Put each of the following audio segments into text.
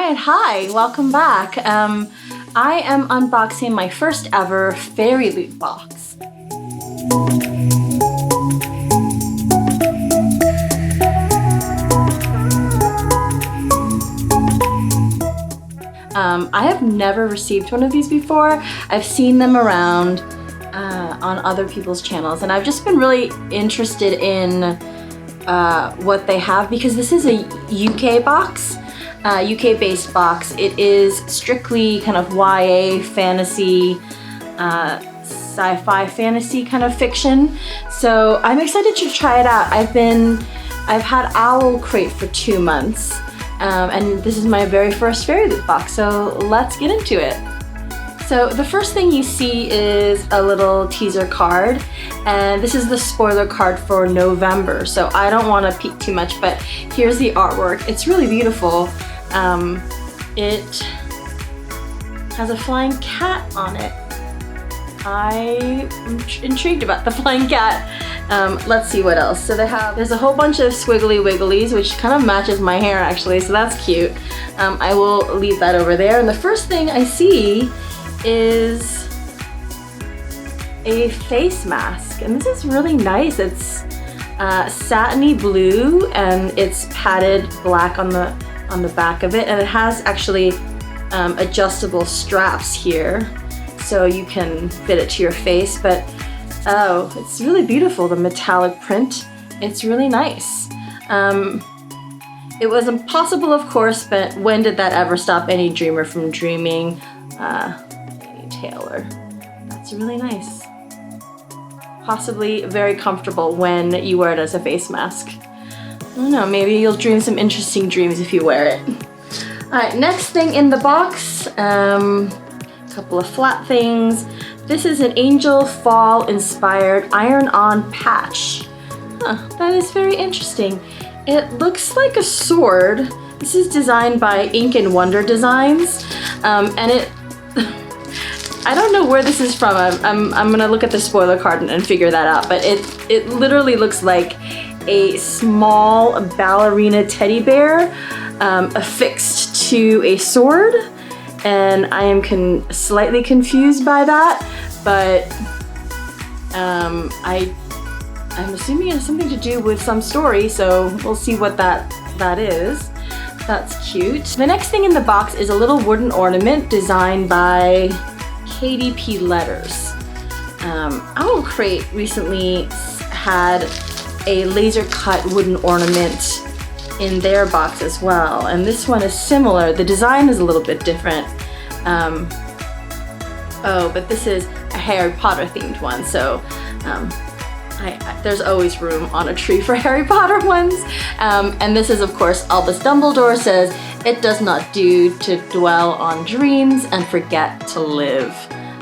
Alright, hi, welcome back. I am unboxing my first ever FairyLoot box. I have never received one of these before. I've seen them around on other people's channels, and I've just been really interested in what they have because this is a UK box. UK-based box. It is strictly kind of YA, fantasy, sci-fi, fantasy kind of fiction. So I'm excited to try it out. I've had Owl Crate for 2 months, and this is my very first FairyLoot box. So let's get into it. So the first thing you see is a little teaser card, and this is the spoiler card for November, so I don't want to peek too much, but here's the artwork. It's really beautiful. It has a flying cat on it. I'm intrigued about the flying cat. Let's see what else. So there's a whole bunch of squiggly wigglies, which kind of matches my hair actually, so that's cute. I will leave that over there, and the first thing I see is a face mask, and this is really nice. It's satiny blue and it's padded black on the back of it, and it has actually adjustable straps here so you can fit it to your face. But oh, it's really beautiful, the metallic print. It's really nice. It was impossible, of course, but when did that ever stop any dreamer from dreaming? Taylor. That's really nice. Possibly very comfortable when you wear it as a face mask. I don't know, maybe you'll dream some interesting dreams if you wear it. Alright, next thing in the box, a couple of flat things. This is an Angel Fall inspired iron-on patch. That is very interesting. It looks like a sword. This is designed by Ink and Wonder Designs, and it I don't know where this is from. I'm gonna look at the spoiler card and figure that out, but it literally looks like a small ballerina teddy bear affixed to a sword, and I am slightly confused by that, but I'm assuming it has something to do with some story, so we'll see what that is. That's cute. The next thing in the box is a little wooden ornament designed by KDP Letters. Owl Crate recently had a laser cut wooden ornament in their box as well, and this one is similar. The design is a little bit different. Oh, but this is a Harry Potter themed one, so there's always room on a tree for Harry Potter ones. And this is, of course, Albus Dumbledore says, "It does not do to dwell on dreams and forget to live."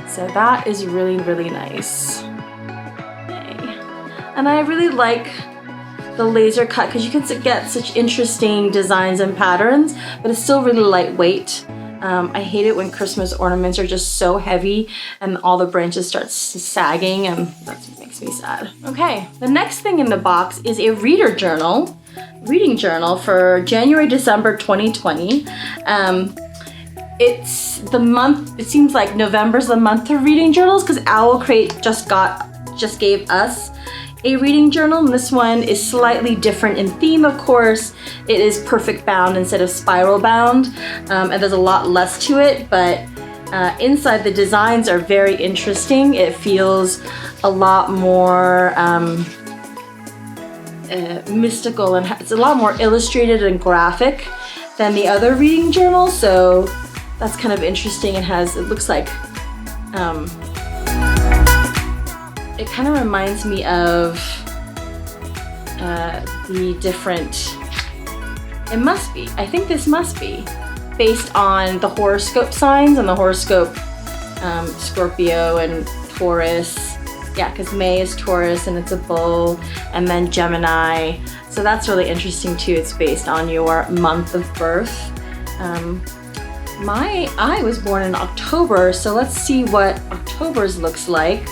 So that is really, really nice. Yay. And I really like the laser cut because you can get such interesting designs and patterns, but it's still really lightweight. I hate it when Christmas ornaments are just so heavy and all the branches start sagging, and that makes me sad. Okay, the next thing in the box is a reading journal for January-December 2020. It's the month, it seems like November's the month of reading journals because Owl Crate just gave us a reading journal, and this one is slightly different in theme, of course. It is perfect bound instead of spiral bound, and there's a lot less to it, but inside the designs are very interesting. It feels a lot more mystical, and it's a lot more illustrated and graphic than the other reading journals, so that's kind of interesting. It looks like it kind of reminds me of the different, I think this must be based on the horoscope signs and the horoscope Scorpio and Taurus. Yeah, because May is Taurus and it's a bull, and then Gemini. So that's really interesting too. It's based on your month of birth. I was born in October, so let's see what October's looks like.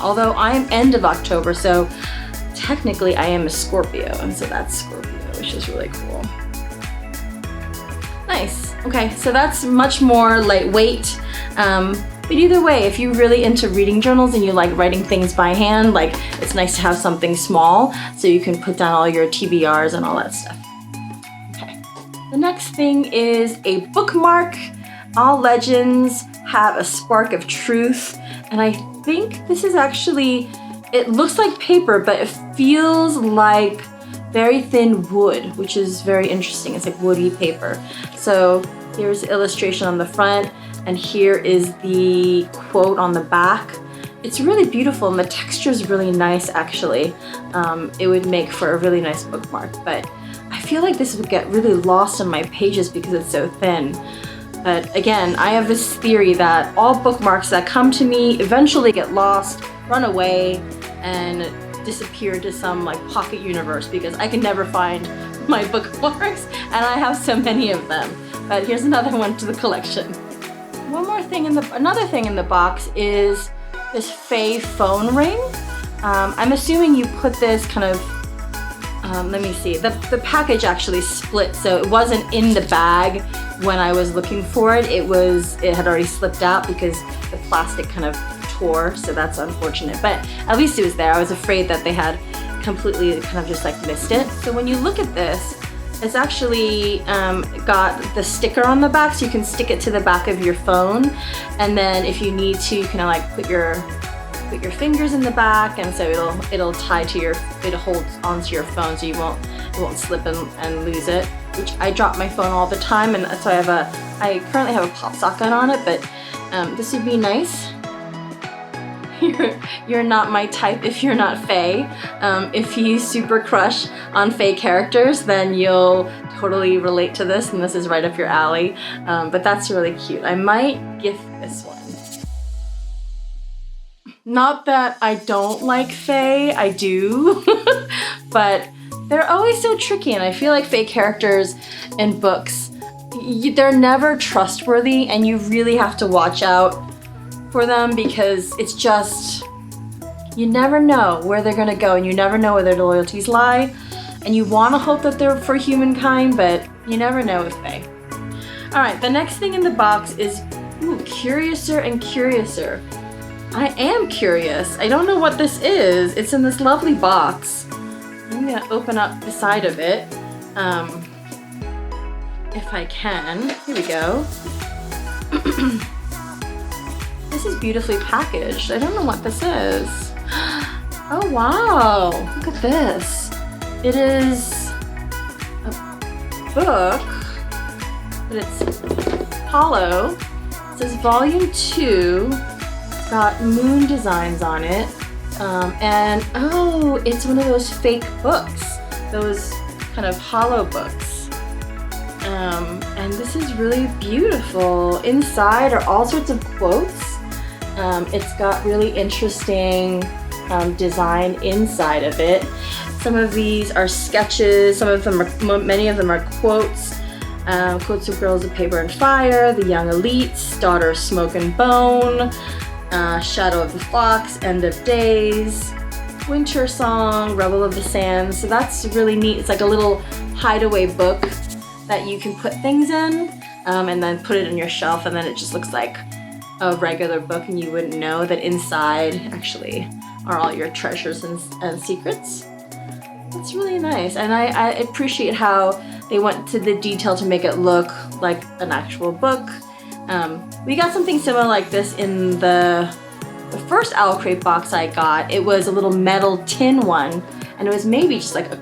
Although I'm end of October, so technically I am a Scorpio, and so that's Scorpio, which is really cool. Nice. Okay, so that's much more lightweight. But either way, if you're really into reading journals and you like writing things by hand, like it's nice to have something small so you can put down all your TBRs and all that stuff. Okay. The next thing is a bookmark. All legends have a spark of truth, and I think this is actually, it looks like paper, but it feels like very thin wood, which is very interesting. It's like woody paper. So here's the illustration on the front, and here is the quote on the back. It's really beautiful, and the texture is really nice, actually. It would make for a really nice bookmark, but I feel like this would get really lost on my pages because it's so thin. But again, I have this theory that all bookmarks that come to me eventually get lost, run away, and disappear to some like pocket universe because I can never find my bookmarks, and I have so many of them. But here's another one to the collection. Another thing in the box is this Fae phone ring. I'm assuming you put this kind of, let me see, the package actually split, so it wasn't in the bag when I was looking for it. It had already slipped out because the plastic kind of tore, so that's unfortunate, but at least it was there. I was afraid that they had completely kind of just like missed it. So when you look at this, it's actually got the sticker on the back, so you can stick it to the back of your phone, and then if you need to, you can like put your fingers in the back, and so it'll tie to it holds onto your phone, so it won't slip and lose it. Which I drop my phone all the time, and so I currently have a pop socket on it, but this would be nice. You're not my type if you're not Fae. If you super crush on Fae characters, then you'll totally relate to this, and this is right up your alley. But that's really cute. I might gift this one. Not that I don't like Fae, I do, but they're always so tricky, and I feel like Fae characters in books, they're never trustworthy, and you really have to watch out for them because it's just, you never know where they're gonna go, and you never know where their loyalties lie, and you want to hope that they're for humankind, but you never know with Fae. Alright, the next thing in the box is Curiouser and Curiouser. I am curious. I don't know what this is. It's in this lovely box. I'm gonna open up the side of it, if I can. Here we go. This is beautifully packaged. I don't know what this is. Oh wow, look at this. It is a book, but it's hollow. It says volume 2. Got moon designs on it, and oh, it's one of those fake books, those kind of hollow books, and this is really beautiful. Inside are all sorts of quotes. It's got really interesting design inside of it. Some of these are sketches, many of them are quotes. Quotes of Girls of Paper and Fire, The Young Elites, Daughter of Smoke and Bone, Shadow of the Fox, End of Days, Winter Song, Rebel of the Sands. So that's really neat. It's like a little hideaway book that you can put things in, and then put it on your shelf, and then it just looks like a regular book, and you wouldn't know that inside actually are all your treasures and secrets. It's really nice, and I appreciate how they went to the detail to make it look like an actual book. We got something similar like this in the first Owl Crate box I got. It was a little metal tin one, and it was maybe just like a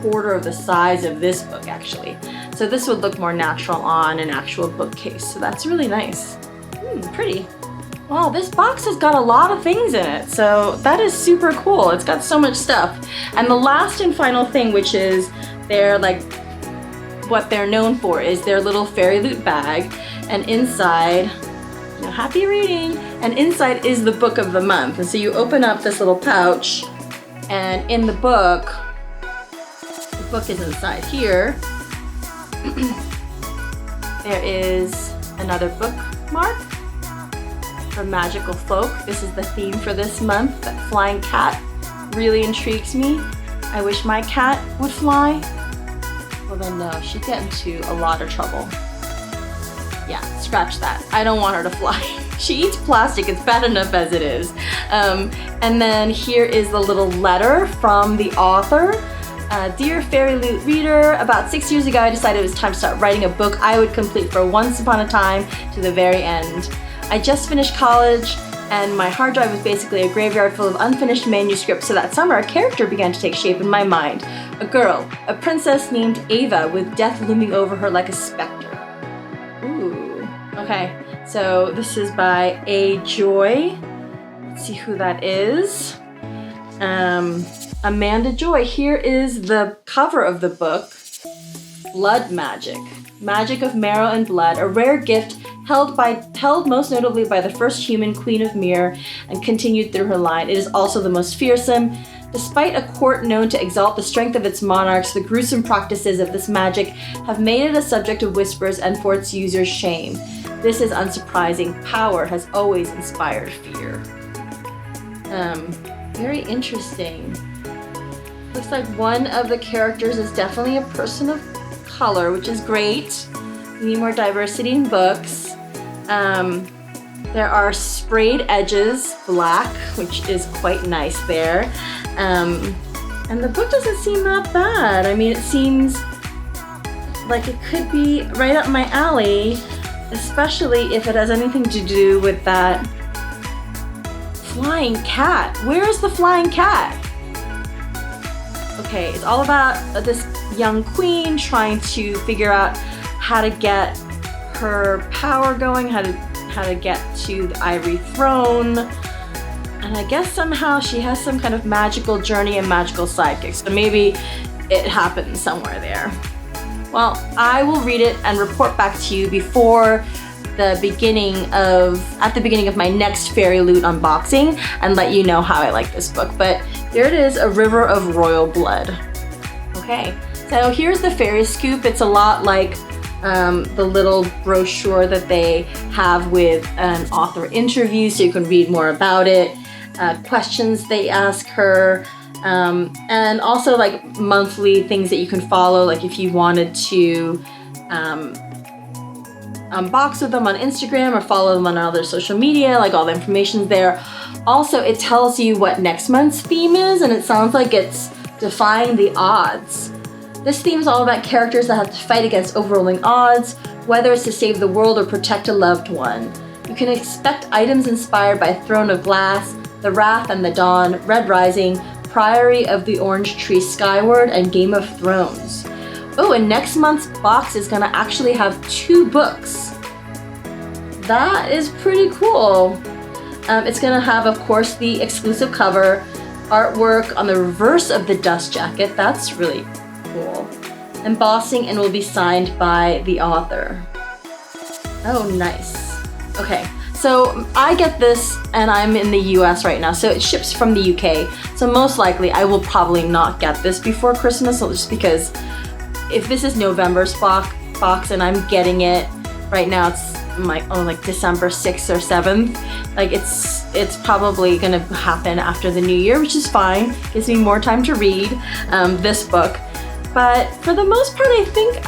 quarter of the size of this book actually. So this would look more natural on an actual bookcase, so that's really nice. Pretty. Wow, this box has got a lot of things in it, so that is super cool. It's got so much stuff. And the last and final thing, which is their what they're known for, is their little FairyLoot bag, and inside, happy reading, and inside is the book of the month. And so you open up this little pouch, and in the book is inside here. There is another bookmark for Magical Folk. This is the theme for this month. That flying cat really intrigues me. I wish my cat would fly. Well then no, she'd get into a lot of trouble. Yeah, scratch that. I don't want her to fly. She eats plastic, it's bad enough as it is. And then here is the little letter from the author. Dear FairyLoot reader, about 6 years ago I decided it was time to start writing a book I would complete for once upon a time to the very end. I just finished college and my hard drive was basically a graveyard full of unfinished manuscripts, so that summer a character began to take shape in my mind. A girl, a princess named Ava with death looming over her like a specter. Ooh, okay. So this is by A. Joy. Let's see who that is. Amanda Joy. Here is the cover of the book. Blood Magic. Magic of marrow and blood, a rare gift held most notably by the first human Queen of Myr and continued through her line. It is also the most fearsome. Despite a court known to exalt the strength of its monarchs, the gruesome practices of this magic have made it a subject of whispers and for its users' shame. This is unsurprising. Power has always inspired fear. Very interesting. Looks like one of the characters is definitely a person of color, which is great. We need more diversity in books. There are sprayed edges, black, which is quite nice there. And the book doesn't seem that bad. I mean, it seems like it could be right up my alley, especially if it has anything to do with that flying cat. Where is the flying cat? Okay, it's all about this young queen trying to figure out how to get her power going, how to get to the ivory throne. And I guess somehow she has some kind of magical journey and magical sidekick. So maybe it happens somewhere there. Well, I will read it and report back to you before at the beginning of my next FairyLoot unboxing and let you know how I like this book. But there it is, A River of Royal Blood. Okay, so here's the fairy scoop. It's a lot like the little brochure that they have with an author interview, so you can read more about it, questions they ask her, and also like monthly things that you can follow, like if you wanted to unbox with them on Instagram or follow them on other social media, like all the information's there. Also, it tells you what next month's theme is, and it sounds like it's defying the odds. This theme is all about characters that have to fight against overruling odds, whether it's to save the world or protect a loved one. You can expect items inspired by Throne of Glass, The Wrath and the Dawn, Red Rising, Priory of the Orange Tree Skyward, and Game of Thrones. Oh, and next month's box is gonna actually have 2 books. That is pretty cool. It's gonna have, of course, the exclusive cover, artwork on the reverse of the dust jacket. That's really cool. Embossing, and will be signed by the author. Oh, nice. Okay, so I get this and I'm in the US right now, so it ships from the UK. So most likely I will probably not get this before Christmas, just because if this is November's box and I'm getting it right now, it's like December 6th or 7th. Like it's probably gonna happen after the new year, which is fine. Gives me more time to read this book. But for the most part, I think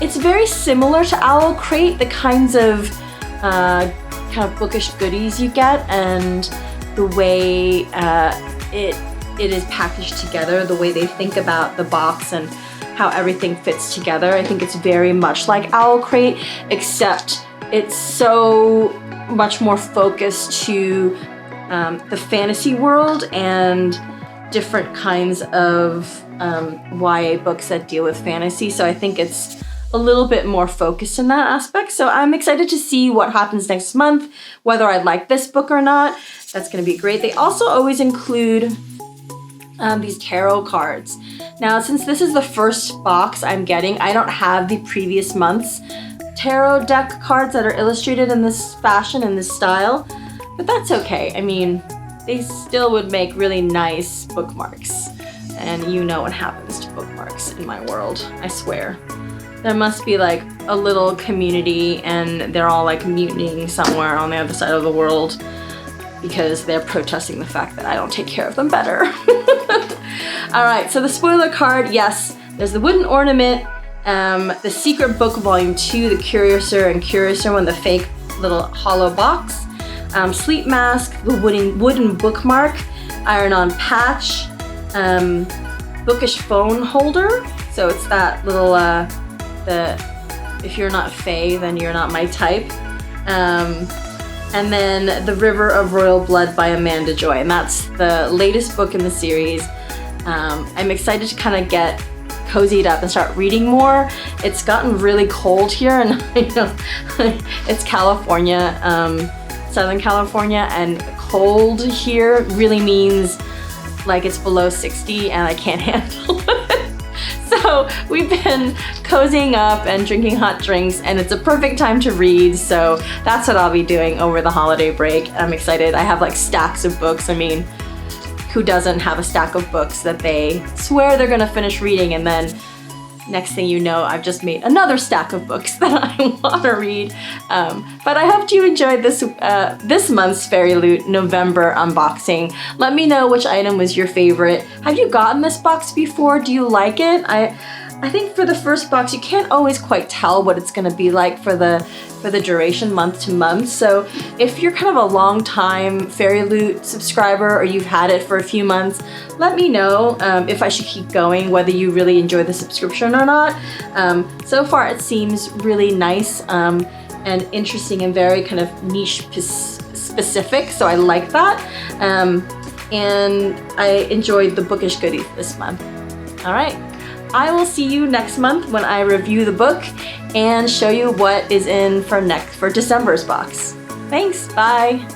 it's very similar to Owl Crate, the kinds of kind of bookish goodies you get, and the way it is packaged together, the way they think about the box and how everything fits together. I think it's very much like Owl Crate, except it's so much more focused to the fantasy world and different kinds of YA books that deal with fantasy. So I think it's a little bit more focused in that aspect. So I'm excited to see what happens next month, whether I like this book or not. That's gonna be great. They also always include these tarot cards. Now, since this is the first box I'm getting, I don't have the previous month's tarot deck cards that are illustrated in this fashion, in this style, but that's okay. I mean, they still would make really nice bookmarks, and you know what happens to bookmarks in my world, I swear. There must be like a little community and they're all like mutinying somewhere on the other side of the world because they're protesting the fact that I don't take care of them better. All right, so the spoiler card, yes, there's the Wooden Ornament, the Secret Book Volume 2, the Curiouser and Curiouser one, the fake little hollow box, Sleep Mask, the wooden bookmark, iron-on patch, bookish phone holder. So it's that little, if you're not Fae, then you're not my type. And then The River of Royal Blood by Amanda Joy, and that's the latest book in the series. I'm excited to kind of get cozied up and start reading more. It's gotten really cold here, and I know it's California, Southern California, and cold here really means like it's below 60 and I can't handle it. So we've been cozying up and drinking hot drinks, and it's a perfect time to read, so that's what I'll be doing over the holiday break. I'm excited. I have like stacks of books. I mean, who doesn't have a stack of books that they swear they're gonna finish reading, and then next thing you know, I've just made another stack of books that I want to read. But I hope you enjoyed this month's FairyLoot November unboxing. Let me know which item was your favorite. Have you gotten this box before? Do you like it? I think for the first box, you can't always quite tell what it's gonna be like for the duration month to month. So if you're kind of a long time FairyLoot subscriber, or you've had it for a few months, let me know if I should keep going, whether you really enjoy the subscription or not. So far it seems really nice and interesting and very kind of niche specific, so I like that. And I enjoyed the bookish goodies this month. All right. I will see you next month when I review the book and show you what is in for December's box. Thanks, bye.